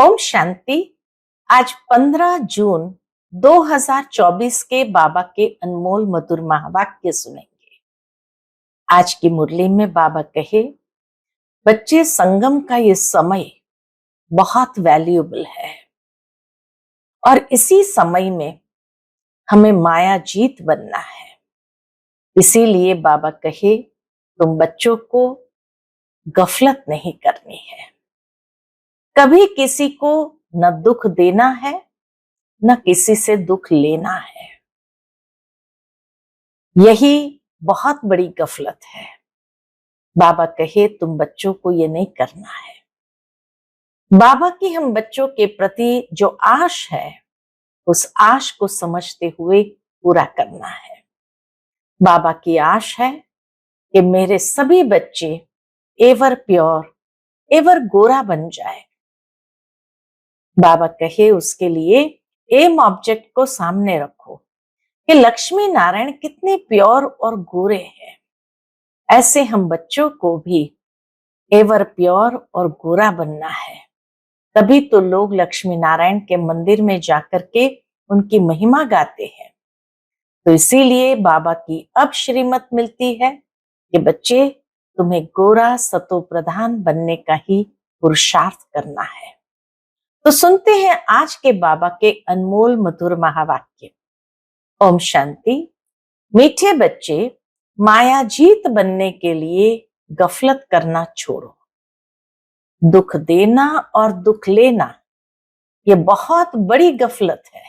ओम शांति। आज 15 जून 2024 के बाबा के अनमोल मधुर महावाक्य सुनेंगे। आज की मुरली में बाबा कहे, बच्चे संगम का ये समय बहुत वैल्यूएबल है और इसी समय में हमें माया जीत बनना है। इसीलिए बाबा कहे, तुम बच्चों को गफलत नहीं करनी है। कभी किसी को न दुख देना है न किसी से दुख लेना है। यही बहुत बड़ी गफलत है। बाबा कहे, तुम बच्चों को ये नहीं करना है। बाबा की हम बच्चों के प्रति जो आश है, उस आश को समझते हुए पूरा करना है। बाबा की आश है कि मेरे सभी बच्चे एवर प्योर, एवर गोरा बन जाए। बाबा कहे, उसके लिए एम ऑब्जेक्ट को सामने रखो कि लक्ष्मी नारायण कितने प्योर और गोरे हैं। ऐसे हम बच्चों को भी एवर प्योर और गोरा बनना है। तभी तो लोग लक्ष्मी नारायण के मंदिर में जाकर के उनकी महिमा गाते हैं। तो इसीलिए बाबा की अब श्रीमत मिलती है कि बच्चे, तुम्हें गोरा सतो प्रधान बनने का ही पुरुषार्थ करना है। तो सुनते हैं आज के बाबा के अनमोल मधुर महावाक्य। ओम शांति। मीठे बच्चे, माया जीत बनने के लिए गफलत करना छोड़ो। दुख देना और दुख लेना ये बहुत बड़ी गफलत है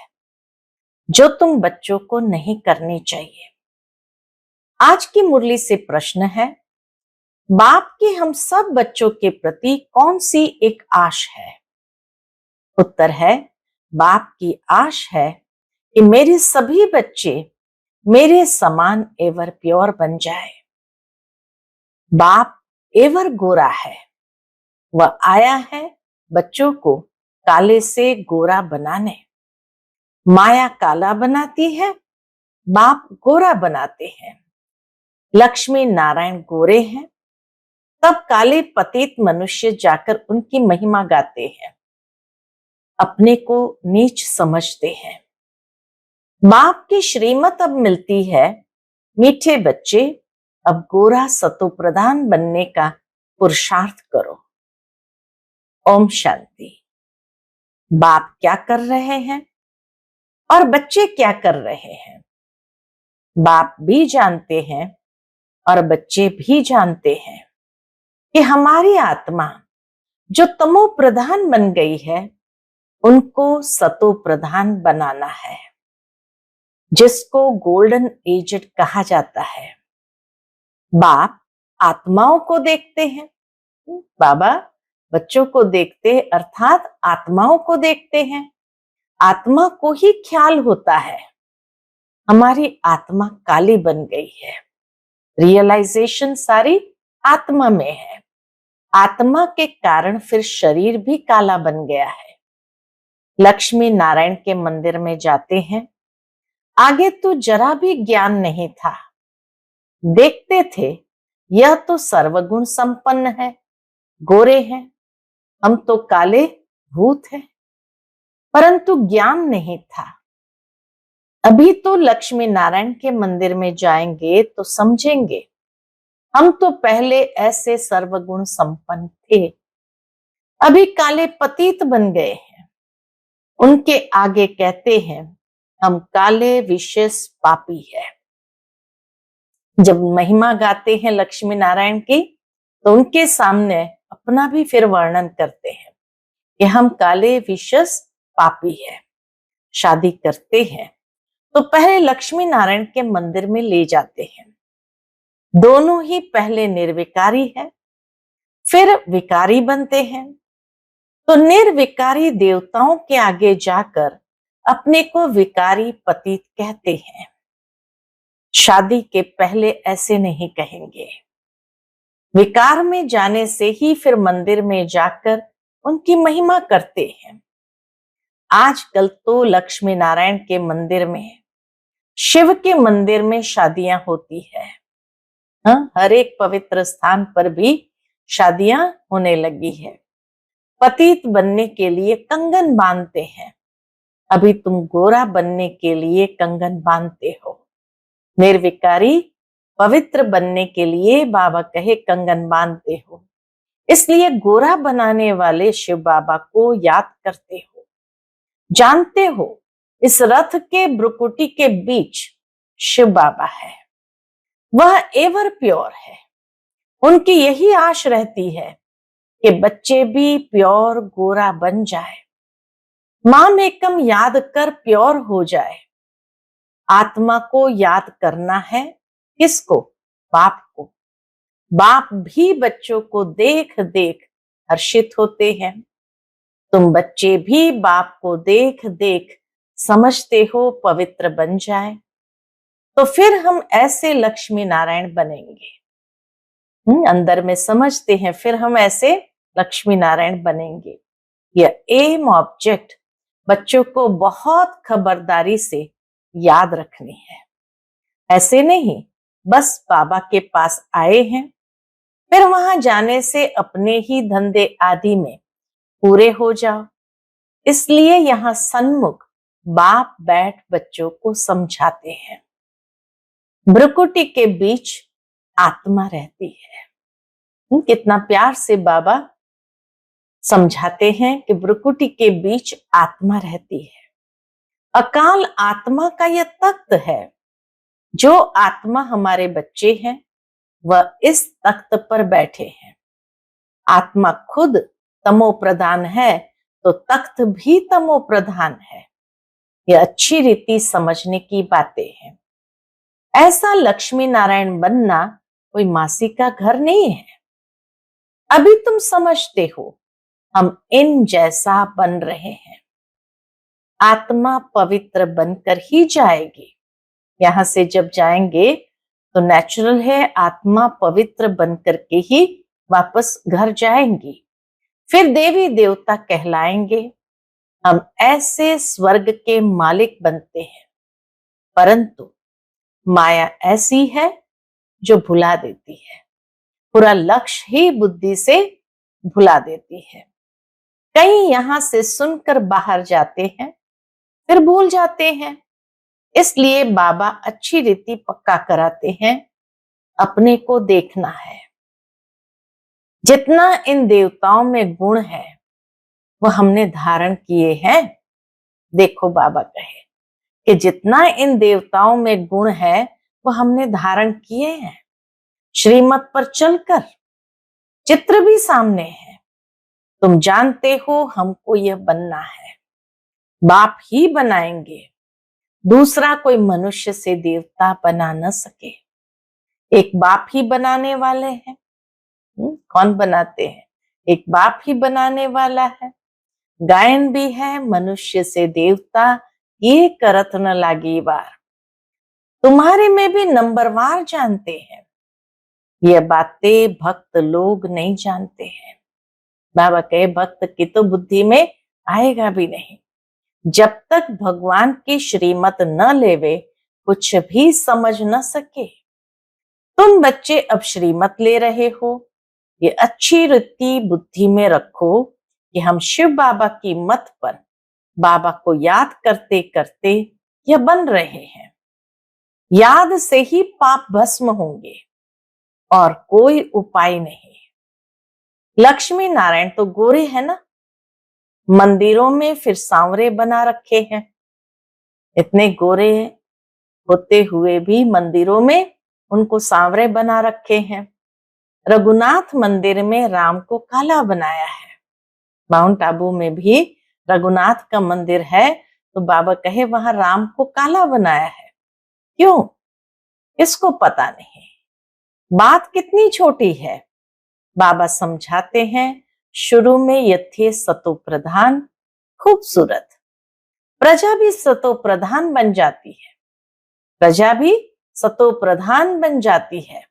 जो तुम बच्चों को नहीं करनी चाहिए। आज की मुरली से प्रश्न है, बाप की हम सब बच्चों के प्रति कौन सी एक आश है? उत्तर है, बाप की आश है कि मेरे सभी बच्चे मेरे समान एवर प्योर बन जाए। बाप एवर गोरा है। वह आया है बच्चों को काले से गोरा बनाने। माया काला बनाती है, बाप गोरा बनाते हैं। लक्ष्मी नारायण गोरे हैं, तब काले पतित मनुष्य जाकर उनकी महिमा गाते हैं, अपने को नीच समझते हैं। बाप की श्रीमत अब मिलती है, मीठे बच्चे अब गोरा सतो प्रधान बनने का पुरुषार्थ करो। ओम शांति। बाप क्या कर रहे हैं और बच्चे क्या कर रहे हैं? बाप भी जानते हैं और बच्चे भी जानते हैं कि हमारी आत्मा जो तमो प्रधान बन गई है, उनको सतो प्रधान बनाना है, जिसको गोल्डन एजेड कहा जाता है। बाप आत्माओं को देखते हैं, बाबा बच्चों को देखते अर्थात आत्माओं को देखते हैं। आत्मा को ही ख्याल होता है हमारी आत्मा काली बन गई है। रियलाइजेशन सारी आत्मा में है। आत्मा के कारण फिर शरीर भी काला बन गया है। लक्ष्मी नारायण के मंदिर में जाते हैं, आगे तो जरा भी ज्ञान नहीं था। देखते थे यह तो सर्वगुण संपन्न है, गोरे हैं, हम तो काले भूत हैं, परंतु ज्ञान नहीं था। अभी तो लक्ष्मी नारायण के मंदिर में जाएंगे तो समझेंगे, हम तो पहले ऐसे सर्वगुण संपन्न थे, अभी काले पतित बन गए हैं। उनके आगे कहते हैं, हम काले विशेष पापी है। जब महिमा गाते हैं लक्ष्मी नारायण की, तो उनके सामने अपना भी फिर वर्णन करते हैं कि हम काले विशेष पापी है। शादी करते हैं तो पहले लक्ष्मी नारायण के मंदिर में ले जाते हैं। दोनों ही पहले निर्विकारी है, फिर विकारी बनते हैं। तो निर्विकारी देवताओं के आगे जाकर अपने को विकारी पतित कहते हैं। शादी के पहले ऐसे नहीं कहेंगे। विकार में जाने से ही फिर मंदिर में जाकर उनकी महिमा करते हैं। आजकल तो लक्ष्मी नारायण के मंदिर में, शिव के मंदिर में शादियां होती है। हर एक पवित्र स्थान पर भी शादियां होने लगी है। पतित बनने के लिए कंगन बांधते हैं, अभी तुम गोरा बनने के लिए कंगन बांधते हो। निर्विकारी पवित्र बनने के लिए बाबा कहे कंगन बांधते हो, इसलिए गोरा बनाने वाले शिव बाबा को याद करते हो। जानते हो इस रथ के भ्रुकुटी के बीच शिव बाबा है, वह एवर प्योर है। उनकी यही आश रहती है कि बच्चे भी प्योर गोरा बन जाए, माम एकम याद कर प्योर हो जाए। आत्मा को याद करना है, किसको? बाप को। बाप भी बच्चों को देख देख हर्षित होते हैं। तुम बच्चे भी बाप को देख देख समझते हो पवित्र बन जाए, तो फिर हम ऐसे लक्ष्मी नारायण बनेंगे। अंदर में समझते हैं, फिर हम ऐसे लक्ष्मी नारायण बनेंगे। यह एम ऑब्जेक्ट बच्चों को बहुत खबरदारी से याद रखनी है। ऐसे नहीं बस बाबा के पास आए हैं, फिर वहां जाने से अपने ही धंधे आदि में पूरे हो जाओ। इसलिए यहाँ सन्मुख बाप बैठ बच्चों को समझाते हैं। भ्रुकुटी के बीच आत्मा रहती है। कितना प्यार से बाबा समझाते हैं कि भ्रुकुटी के बीच आत्मा रहती है। अकाल आत्मा का यह तख्त है। जो आत्मा हमारे बच्चे हैं वह इस तख्त पर बैठे हैं। आत्मा खुद तमो प्रधान है तो तख्त भी तमो प्रधान है। यह अच्छी रीति समझने की बातें हैं। ऐसा लक्ष्मी नारायण बनना कोई मासी का घर नहीं है। अभी तुम समझते हो हम इन जैसा बन रहे हैं। आत्मा पवित्र बनकर ही जाएगी। यहां से जब जाएंगे तो नेचुरल है आत्मा पवित्र बनकर के ही वापस घर जाएंगी, फिर देवी देवता कहलाएंगे। हम ऐसे स्वर्ग के मालिक बनते हैं, परंतु माया ऐसी है जो भुला देती है। पूरा लक्ष्य ही बुद्धि से भुला देती है। कई यहां से सुनकर बाहर जाते हैं, फिर भूल जाते हैं। इसलिए बाबा अच्छी रीति पक्का कराते हैं, अपने को देखना है। जितना इन देवताओं में गुण है वह हमने धारण किए हैं। देखो बाबा कहे कि जितना इन देवताओं में गुण है वह हमने धारण किए हैं। श्रीमत पर चलकर चित्र भी सामने है। तुम जानते हो हमको यह बनना है, बाप ही बनाएंगे। दूसरा कोई मनुष्य से देवता बना न सके। एक बाप ही बनाने वाले हैं। कौन बनाते हैं? एक बाप ही बनाने वाला है। गायन भी है, मनुष्य से देवता ये करत न लागी बार। तुम्हारे में भी नंबरवार जानते हैं। यह बातें भक्त लोग नहीं जानते हैं। बाबा कहे भक्त की तो बुद्धि में आएगा भी नहीं। जब तक भगवान की श्रीमत न लेवे कुछ भी समझ न सके। तुम बच्चे अब श्रीमत ले रहे हो, ये अच्छी रीति बुद्धि में रखो कि हम शिव बाबा की मत पर बाबा को याद करते करते यह बन रहे हैं। याद से ही पाप भस्म होंगे और कोई उपाय नहीं। लक्ष्मी नारायण तो गोरे है ना, मंदिरों में फिर सांवरे बना रखे हैं। इतने गोरे होते हुए भी मंदिरों में उनको सांवरे बना रखे हैं। रघुनाथ मंदिर में राम को काला बनाया है। माउंट आबू में भी रघुनाथ का मंदिर है, तो बाबा कहे वहां राम को काला बनाया है। क्यों? इसको पता नहीं। बात कितनी छोटी है। बाबा समझाते हैं, शुरू में यथे सतो प्रधान, खूबसूरत प्रजा भी सतो प्रधान बन जाती है। प्रजा भी सतो प्रधान बन जाती है,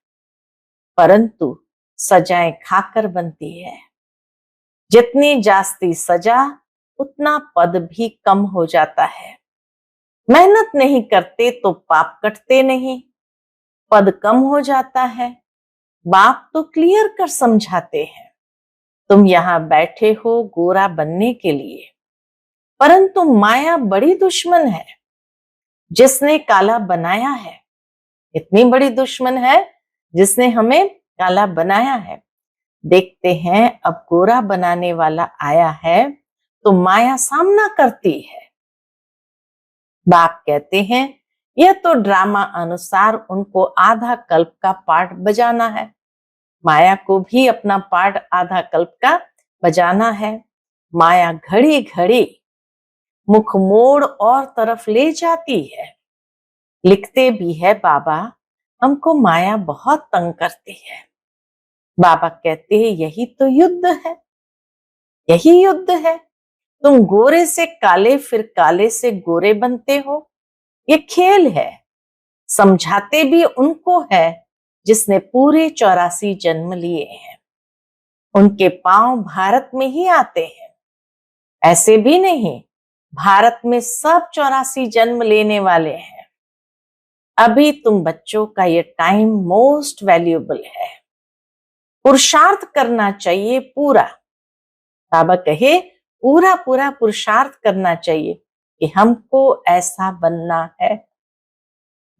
परंतु सजाएं खाकर बनती है। जितनी जास्ती सजा उतना पद भी कम हो जाता है। मेहनत नहीं करते तो पाप कटते नहीं, पद कम हो जाता है। बाप तो क्लियर कर समझाते हैं। तुम यहाँ बैठे हो गोरा बनने के लिए, परंतु माया बड़ी दुश्मन है जिसने काला बनाया है। इतनी बड़ी दुश्मन है जिसने हमें काला बनाया है। देखते हैं अब गोरा बनाने वाला आया है तो माया सामना करती है। बाप कहते हैं यह तो ड्रामा अनुसार उनको आधा कल्प का पार्ट बजाना है। माया को भी अपना पार्ट आधा कल्प का बजाना है। माया घड़ी घड़ी मुख मोड़ और तरफ ले जाती है। लिखते भी है बाबा, हमको माया बहुत तंग करती है। बाबा कहते हैं यही तो युद्ध है, यही युद्ध है। तुम गोरे से काले फिर काले से गोरे बनते हो, ये खेल है। समझाते भी उनको है जिसने पूरे 84 जन्म लिए हैं। उनके पांव भारत में ही आते हैं। ऐसे भी नहीं, भारत में सब 84 जन्म लेने वाले हैं। अभी तुम बच्चों का ये टाइम मोस्ट वैल्यूएबल है। पुरुषार्थ करना चाहिए पूरा। बाबा कहे पूरा पूरा पुरुषार्थ करना चाहिए कि हमको ऐसा बनना है।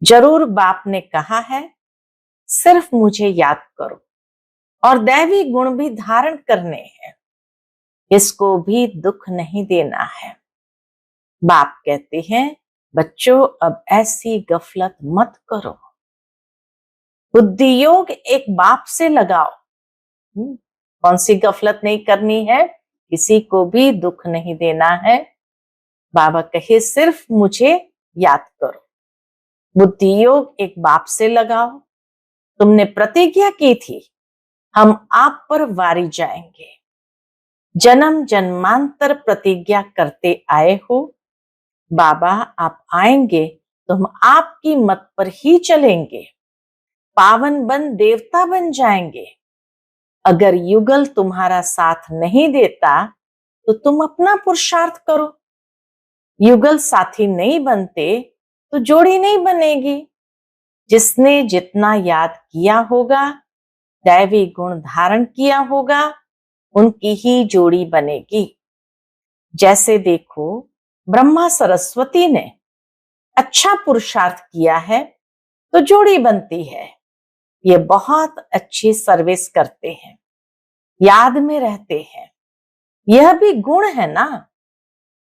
जरूर बाप ने कहा है सिर्फ मुझे याद करो, और दैवी गुण भी धारण करने हैं। इसको भी दुख नहीं देना है। बाप कहते हैं बच्चों अब ऐसी गफलत मत करो। बुद्धि योग एक बाप से लगाओ। कौन सी गफलत नहीं करनी है, किसी को भी दुख नहीं देना है। बाबा कहे सिर्फ मुझे याद करो। बुद्धि योग एक बाप से लगाओ। तुमने प्रतिज्ञा की थी हम आप पर वारी जाएंगे। जन्म जन्मांतर प्रतिज्ञा करते आए हो। बाबा आप आएंगे तो हम आपकी मत पर ही चलेंगे। पावन बन देवता बन जाएंगे। अगर युगल तुम्हारा साथ नहीं देता तो तुम अपना पुरुषार्थ करो। युगल साथी नहीं बनते तो जोड़ी नहीं बनेगी। जिसने जितना याद किया होगा, दैवी गुण धारण किया होगा, उनकी ही जोड़ी बनेगी। जैसे देखो ब्रह्मा सरस्वती ने अच्छा पुरुषार्थ किया है तो जोड़ी बनती है। ये बहुत अच्छी सर्विस करते हैं, याद में रहते हैं। यह भी गुण है ना।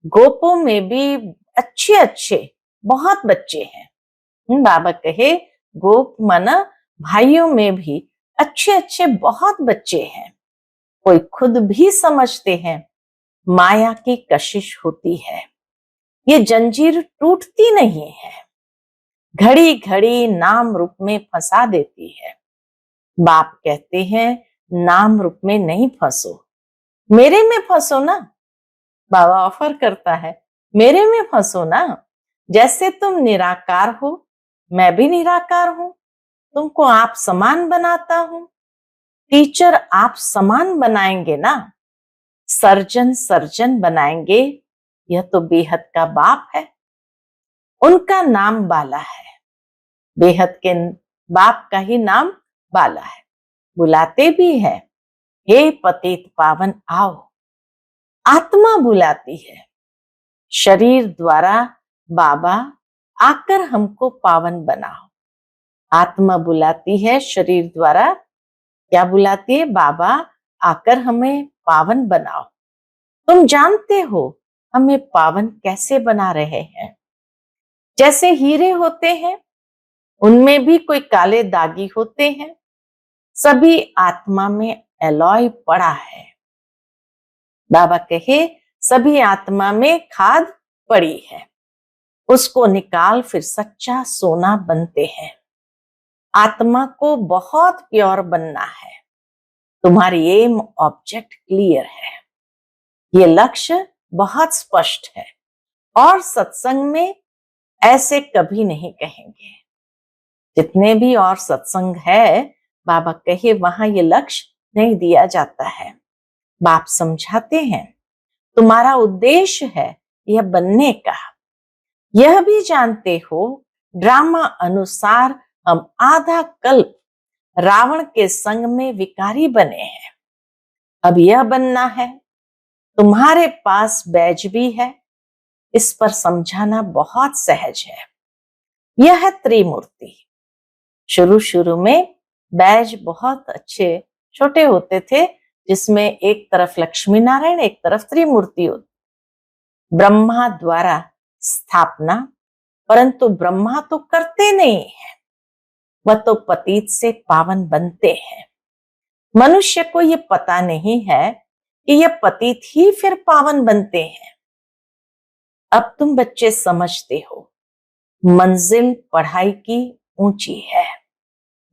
गोपों में भी अच्छे अच्छे बहुत बच्चे हैं। बाबा कहे गोप माना भाइयों में भी अच्छे अच्छे बहुत बच्चे हैं। कोई खुद भी समझते हैं माया की कशिश होती है, ये जंजीर टूटती नहीं है, घड़ी घड़ी नाम रूप में फंसा देती है। बाप कहते हैं नाम रूप में नहीं फंसो, मेरे में फंसो ना। बाबा ऑफर करता है मेरे में फंसो ना। जैसे तुम निराकार हो, मैं भी निराकार हूं। तुमको आप समान बनाता हूं। टीचर आप समान बनाएंगे ना। सर्जन सर्जन बनाएंगे। यह तो बेहद का बाप है। उनका नाम बाला है। बेहद के बाप का ही नाम बाला है। बुलाते भी है हे पतित पावन आओ। आत्मा बुलाती है। शरीर द्वारा बाबा आकर हमको पावन बनाओ। आत्मा बुलाती है शरीर द्वारा। क्या बुलाती है? बाबा आकर हमें पावन बनाओ। तुम जानते हो हमें पावन कैसे बना रहे हैं। जैसे हीरे होते हैं, उनमें भी कोई काले दागी होते हैं। सभी आत्मा में एलॉय पड़ा है। बाबा कहे सभी आत्मा में खाद पड़ी है, उसको निकाल फिर सच्चा सोना बनते हैं। आत्मा को बहुत प्योर बनना है। तुम्हारी एम ऑब्जेक्ट क्लियर है। ये लक्ष्य बहुत स्पष्ट है और सत्संग में ऐसे कभी नहीं कहेंगे। जितने भी और सत्संग है, बाबा कहे वहां ये लक्ष्य नहीं दिया जाता है। बाप समझाते हैं तुम्हारा उद्देश्य है यह बनने का। यह भी जानते हो ड्रामा अनुसार हम आधा कल्प रावण के संग में विकारी बने हैं। अब यह बनना है। तुम्हारे पास बैज भी है, इस पर समझाना बहुत सहज है। यह है त्रिमूर्ति। शुरू शुरू में बैज बहुत अच्छे छोटे होते थे, जिसमें एक तरफ लक्ष्मी नारायण, एक तरफ त्रिमूर्ति होती। ब्रह्मा द्वारा स्थापना, परंतु ब्रह्मा तो करते नहीं है, वह तो पतित से पावन बनते हैं। मनुष्य को यह पता नहीं है कि यह पतित ही फिर पावन बनते हैं। अब तुम बच्चे समझते हो, मंजिल पढ़ाई की ऊंची है।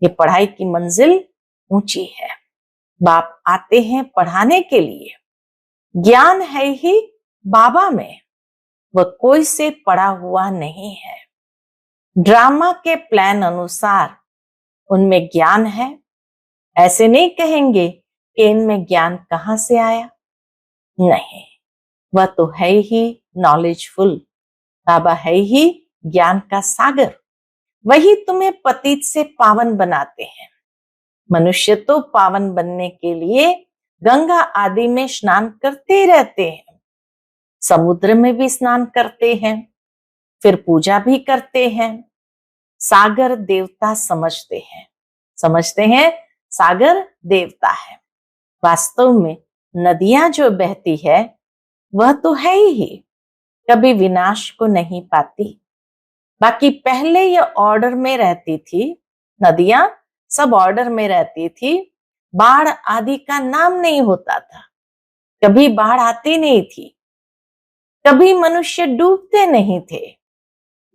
ये पढ़ाई की मंजिल ऊंची है। बाप आते हैं पढ़ाने के लिए। ज्ञान है ही बाबा में, वह कोई से पढ़ा हुआ नहीं है। ड्रामा के प्लान अनुसार उनमें ज्ञान है। ऐसे नहीं कहेंगे कि इनमें ज्ञान कहां से आया। नहीं, वह तो है ही नॉलेजफुल। बाबा है ही ज्ञान का सागर। वही तुम्हें पतित से पावन बनाते हैं। मनुष्य तो पावन बनने के लिए गंगा आदि में स्नान करते रहते हैं, समुद्र में भी स्नान करते हैं, फिर पूजा भी करते हैं। सागर देवता समझते हैं सागर देवता है। वास्तव में नदियां जो बहती है वह तो है ही, कभी विनाश को नहीं पाती। बाकी पहले ये ऑर्डर में रहती थी, नदियां सब ऑर्डर में रहती थी। बाढ़ आदि का नाम नहीं होता था, कभी बाढ़ आती नहीं थी, कभी मनुष्य डूबते नहीं थे।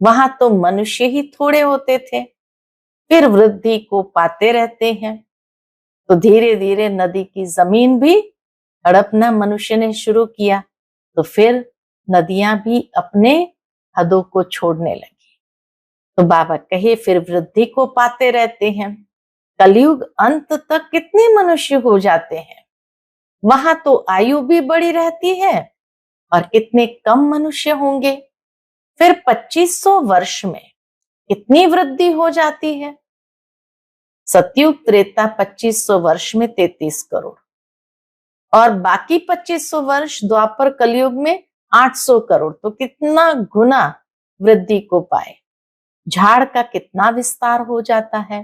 वहां तो मनुष्य ही थोड़े होते थे। फिर वृद्धि को पाते रहते हैं, तो धीरे धीरे नदी की जमीन भी हड़पना मनुष्य ने शुरू किया, तो फिर नदियां भी अपने हदों को छोड़ने लगी। तो बाबा कहे फिर वृद्धि को पाते रहते हैं। कलयुग अंत तक कितने मनुष्य हो जाते हैं, वहां तो आयु भी बड़ी रहती है और कितने कम मनुष्य होंगे। फिर 2500 वर्ष में कितनी वृद्धि हो जाती है। सतयुग त्रेता 2500 वर्ष में 33 करोड़ और बाकी 2500 वर्ष द्वापर कलयुग में 800 करोड़, तो कितना गुना वृद्धि को पाए। झाड़ का कितना विस्तार हो जाता है।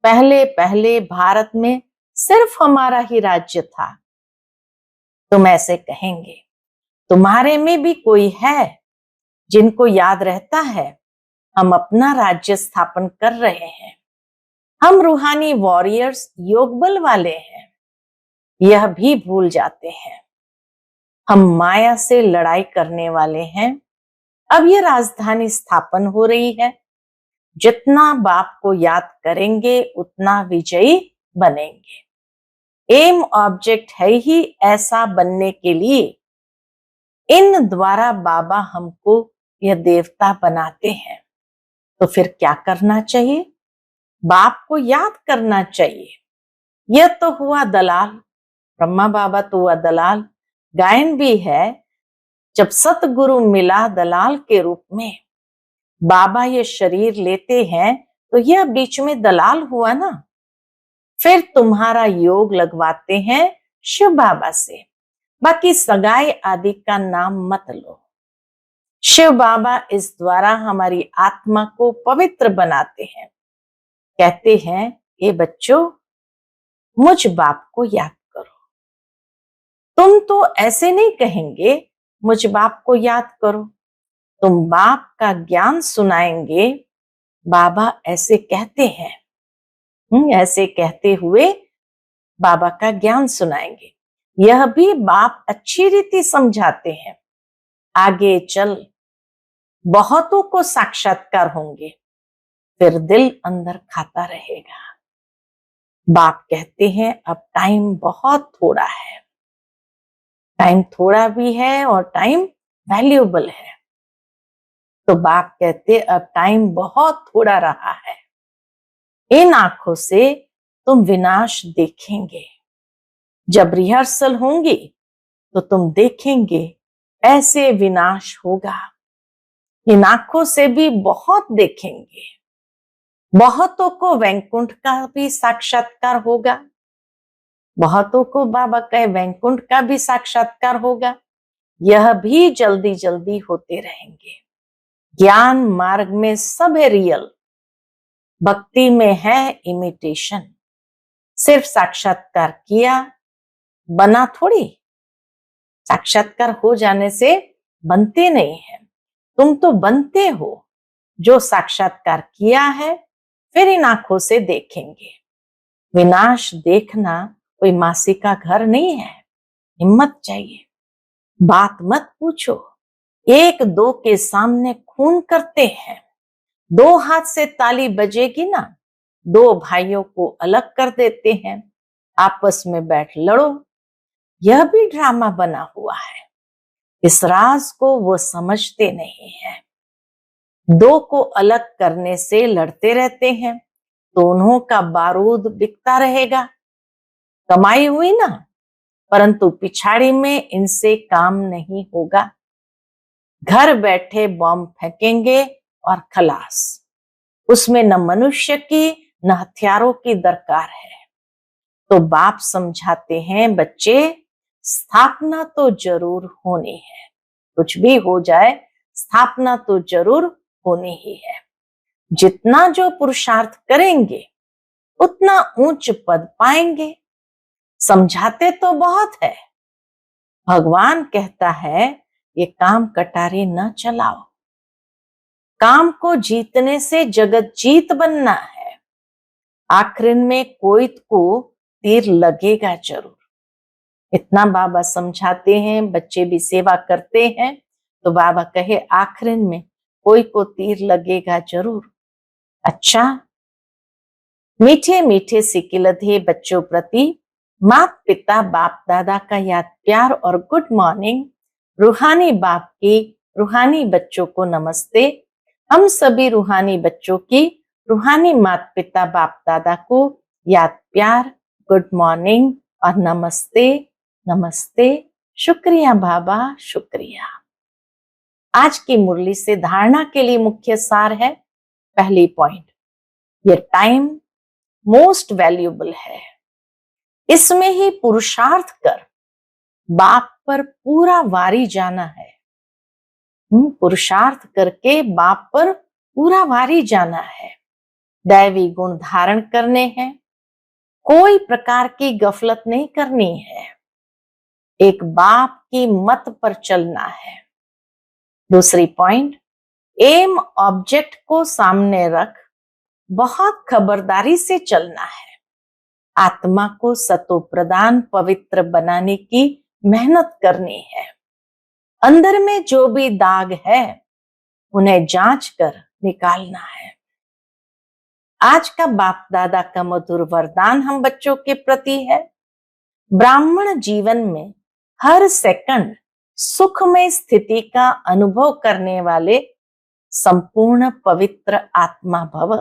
पहले पहले भारत में सिर्फ हमारा ही राज्य था। तुम ऐसे कहेंगे, तुम्हारे में भी कोई है जिनको याद रहता है हम अपना राज्य स्थापन कर रहे हैं। हम रूहानी वॉरियर्स योग बल वाले हैं, यह भी भूल जाते हैं। हम माया से लड़ाई करने वाले हैं। अब यह राजधानी स्थापन हो रही है। जितना बाप को याद करेंगे उतना विजयी बनेंगे। एम ऑब्जेक्ट है ही ऐसा बनने के लिए। इन द्वारा बाबा हमको यह देवता बनाते हैं। तो फिर क्या करना चाहिए? बाप को याद करना चाहिए। यह तो हुआ दलाल, ब्रह्मा बाबा तो हुआ दलाल। गायन भी है, जब सतगुरु मिला दलाल के रूप में, बाबा ये शरीर लेते हैं तो यह बीच में दलाल हुआ ना। फिर तुम्हारा योग लगवाते हैं शिव बाबा से। बाकी सगाई आदि का नाम मत लो। शिव बाबा इस द्वारा हमारी आत्मा को पवित्र बनाते हैं। कहते हैं, ये बच्चों मुझ बाप को याद करो। तुम तो ऐसे नहीं कहेंगे मुझ बाप को याद करो, तुम बाप का ज्ञान सुनाएंगे। बाबा ऐसे कहते हैं, ऐसे कहते हुए बाबा का ज्ञान सुनाएंगे। यह भी बाप अच्छी रीति समझाते हैं। आगे चल बहुतों को साक्षात्कार होंगे, फिर दिल अंदर खाता रहेगा। बाप कहते हैं अब टाइम बहुत थोड़ा है। टाइम थोड़ा भी है और टाइम वैल्यूएबल है। तो बाप कहते अब टाइम बहुत थोड़ा रहा है। इन आंखों से तुम विनाश देखेंगे। जब रिहर्सल होंगी तो तुम देखेंगे ऐसे विनाश होगा। इन आंखों से भी बहुत देखेंगे। बहुतों को वैकुंठ का भी साक्षात्कार होगा। बहुतों को बाबा कहे वैकुंठ का भी साक्षात्कार होगा, यह भी जल्दी जल्दी होते रहेंगे। ज्ञान मार्ग में सब है रियल, भक्ति में है इमिटेशन। सिर्फ साक्षात्कार किया बना थोड़ी, साक्षात्कार हो जाने से बनते नहीं है। तुम तो बनते हो जो साक्षात्कार किया है, फिर इन आंखों से देखेंगे। विनाश देखना कोई मासी का घर नहीं है। हिम्मत चाहिए, बात मत पूछो। एक दो के सामने खून करते हैं, दो हाथ से ताली बजेगी ना, दो भाइयों को अलग कर देते हैं, आपस में बैठ लड़ो। यह भी ड्रामा बना हुआ है। इस राज को वो समझते नहीं है। दो को अलग करने से लड़ते रहते हैं, दोनों का बारूद बिकता रहेगा। कमाई हुई ना, परंतु पिछाड़ी में इनसे काम नहीं होगा। घर बैठे बॉम्ब फेंकेंगे और खलास। उसमें न मनुष्य की न हथियारों की दरकार है। तो बाप समझाते हैं, बच्चे स्थापना तो जरूर होनी है, कुछ भी हो जाए स्थापना तो जरूर होनी ही है। जितना जो पुरुषार्थ करेंगे उतना ऊंच पद पाएंगे। समझाते तो बहुत है, भगवान कहता है ये काम कटारे न चलाओ। काम को जीतने से जगत जीत बनना है। आखिर में कोई को तीर लगेगा जरूर। इतना बाबा समझाते हैं, बच्चे भी सेवा करते हैं, तो बाबा कहे आखिर में कोई को तीर लगेगा जरूर। अच्छा, मीठे मीठे सिकिलधे बच्चों प्रति माता पिता बाप दादा का याद प्यार और गुड मॉर्निंग। रूहानी बाप की रूहानी बच्चों को नमस्ते। हम सभी रूहानी बच्चों की रूहानी माता पिता बाप दादा को याद प्यार, गुड मॉर्निंग और नमस्ते। नमस्ते। शुक्रिया बाबा, शुक्रिया। आज की मुरली से धारणा के लिए मुख्य सार है, पहली पॉइंट, ये टाइम मोस्ट वैल्यूएबल है। इसमें ही पुरुषार्थ कर बाप पर पूरा वारी जाना है। पुरुषार्थ करके बाप पर पूरा वारी जाना है। दैवी गुण धारण करने हैं, कोई प्रकार की गफलत नहीं करनी है। एक बाप की मत पर चलना है। दूसरी पॉइंट, एम ऑब्जेक्ट को सामने रख बहुत खबरदारी से चलना है। आत्मा को सतो प्रदान पवित्र बनाने की मेहनत करनी है। अंदर में जो भी दाग है उन्हें जांच कर निकालना है। आज का बाप दादा का मधुर वरदान हम बच्चों के प्रति है, ब्राह्मण जीवन में हर सेकंड सुखमय स्थिति का अनुभव करने वाले संपूर्ण पवित्र आत्मा भव।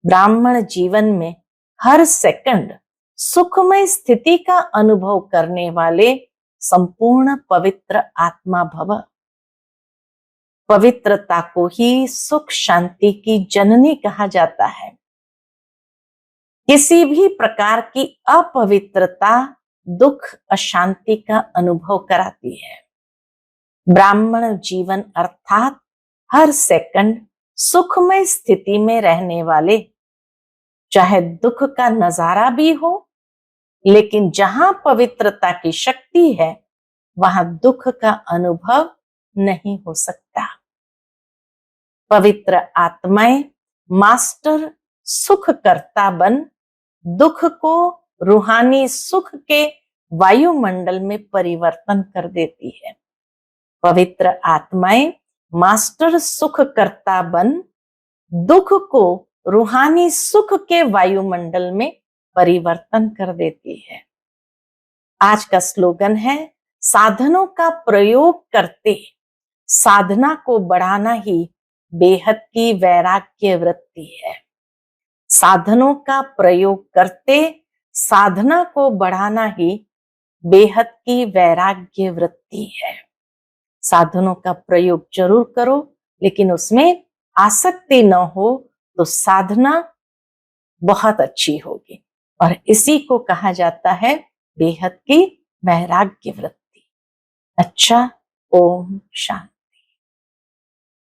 ब्राह्मण जीवन में हर सेकंड सुखमय स्थिति का अनुभव करने वाले संपूर्ण पवित्र आत्मा भव। पवित्रता को ही सुख शांति की जननी कहा जाता है। किसी भी प्रकार की अपवित्रता दुख अशांति का अनुभव कराती है। ब्राह्मण जीवन अर्थात हर सेकंड सुखमय स्थिति में रहने वाले, चाहे दुख का नजारा भी हो, लेकिन जहां पवित्रता की शक्ति है वहां दुख का अनुभव नहीं हो सकता। पवित्र आत्माएं मास्टर सुख करता बन दुख को रूहानी सुख के वायुमंडल में परिवर्तन कर देती है। पवित्र आत्माएं मास्टर सुख करता बन दुख को रूहानी सुख के वायुमंडल में परिवर्तन कर देती है। आज का स्लोगन है, साधनों का प्रयोग करते साधना को बढ़ाना ही बेहद की वैराग्य वृत्ति है। साधनों का प्रयोग करते साधना को बढ़ाना ही बेहद की वैराग्य वृत्ति है। साधनों का प्रयोग जरूर करो, लेकिन उसमें आसक्ति न हो तो साधना बहुत अच्छी होगी। और इसी को कहा जाता है बेहद की वैराग्य वृत्ति। अच्छा, ओम शांति।